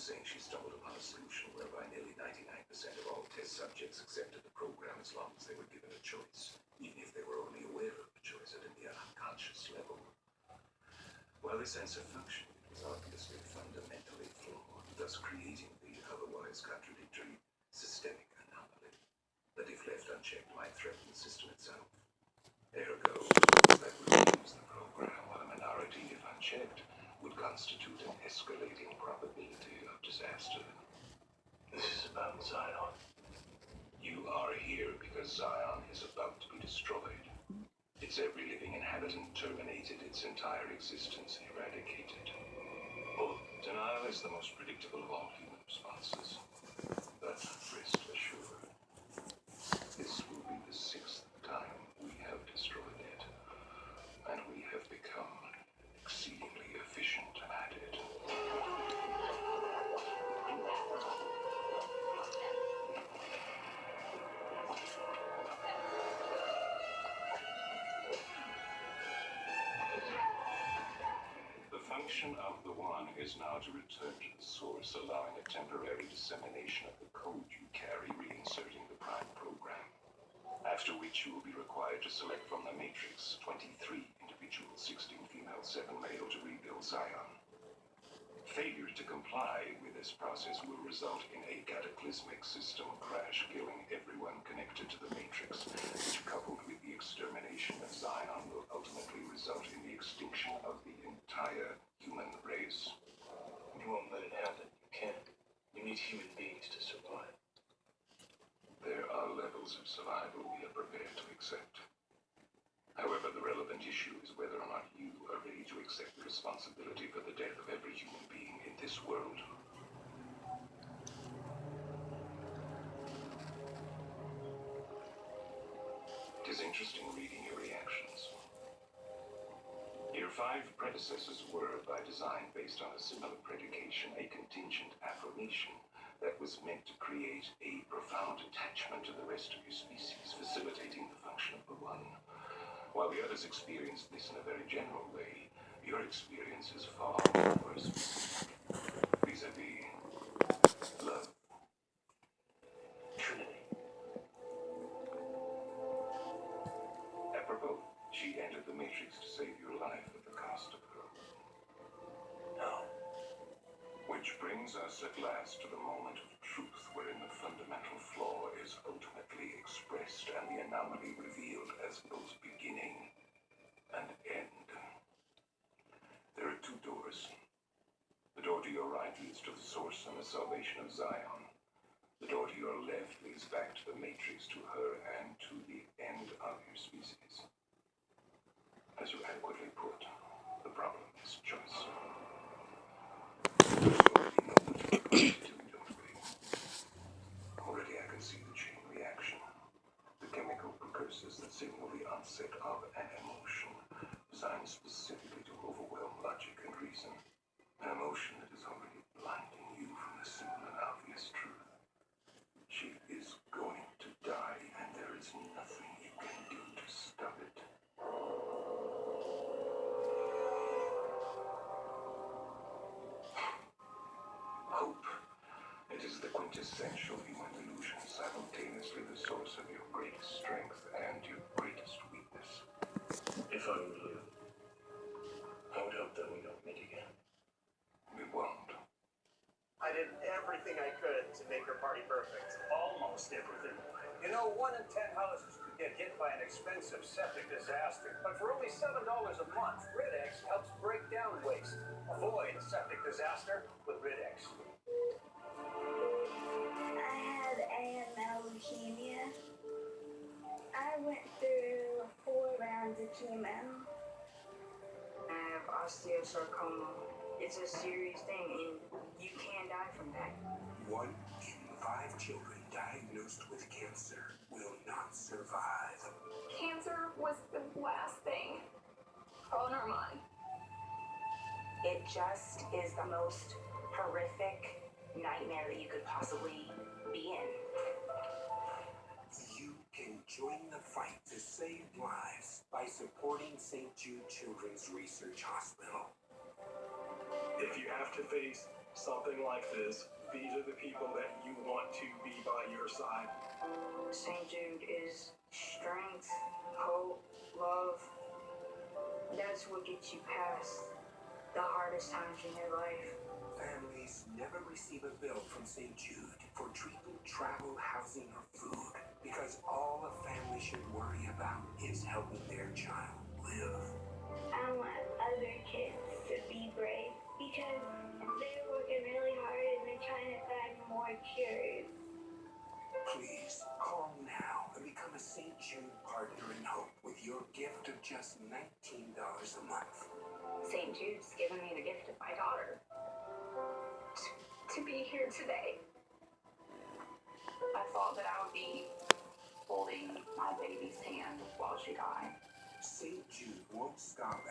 saying she stumbled upon a solution whereby nearly 99% of all test subjects accepted the program as long as they were given a choice, even if they were only aware of the choice at the unconscious level. While this answer functioned, it was obviously fundamentally flawed, thus creating the otherwise contradictory systemic anomaly that, if left unchecked, might threaten the system itself. Ergo, that would use the program while a minority, if unchecked, would constitute an escalating probability of disaster. This is about Zion. You are here because Zion is about to be destroyed. Its every living inhabitant terminated, its entire existence eradicated. Well, denial is the most predictable of all human responses. But rest assured, this will be the 6th time we have destroyed it, and we have become exceedingly efficient at it. The function of the One is now to return to the source, allowing a temporary dissemination of the code you carry, reinserting the Prime program. After which you will be required to select from the Matrix 23 individuals, 16 female, 7 male, to rebuild Zion. Failure to comply with this process will result in a cataclysmic system crash, killing everyone connected to the Matrix, which, coupled with the extermination of Zion, will ultimately result in the extinction of the entire human race. You won't let it happen. You can't. You need human beings to survive. There are levels of survival we are prepared to accept. However, the relevant issue is whether or not you are ready to accept the responsibility for the death of every human being in this world. It is interesting reading your reactions. Your 5 predecessors were, by design, based on a similar predication, a contingent affirmation that was meant to create a profound attachment to the rest of your species, facilitating the function of the One. While the others experienced this in a very general way, your experience is far more specific. Vis-a-vis love. Trinity. Apropos, she entered the Matrix to save your life at the cost of her. No. Which brings us at last to the moment of truth, wherein the fundamental flaw is ultimately expressed and the anomaly revealed as both beginning and end. There are 2 doors. The door to your right leads to the source and the salvation of Zion. The door to your left leads back to the Matrix, to her, and to the end of your species. As you adequately put, the problem is choice. Already I can see the chain reaction. The chemical precursors that signal the onset of an emotion, designed specifically to overwhelm logic and reason. An emotion that is already blinding you from the simple and obvious truth. She is going to die, and there is nothing you can do to stop it. Hope. It is the quintessential human delusion, simultaneously the source of your greatest strength and your greatest weakness. If I were you, I would hope that we don't meet again. We won't. I did everything I could to make her party perfect. Almost everything. You know, 1 in 10 houses could get hit by an expensive septic disaster. But for only $7 a month, Rid-X helps break down waste. Avoid a septic disaster with Rid-X. I had AML leukemia. I went through 4 rounds of chemo. I have osteosarcoma. It's a serious thing, and you can die from that. 1 in 5 children diagnosed with cancer will not survive. Cancer was the last thing on our mind. It just is the most horrific nightmare that you could possibly be in. You can join the fight to save lives by supporting St. Jude Children's Research Hospital. If you have to face Something like this. These are the people that you want to be by your side. St. Jude is strength, hope, love. That's what gets you past the hardest times in your life. Families never receive a bill from St. Jude for treatment, travel, housing, or food, because all a family should worry about is helping their child live. I want other kids to be brave because they're working really hard and they're trying to find more cures. Please call now and become a St. Jude Partner in Hope with your gift of just $19 a month. St. Jude's given me the gift of my daughter. To be here today. I thought that I would be holding my baby's hand while she died. St. Jude won't stop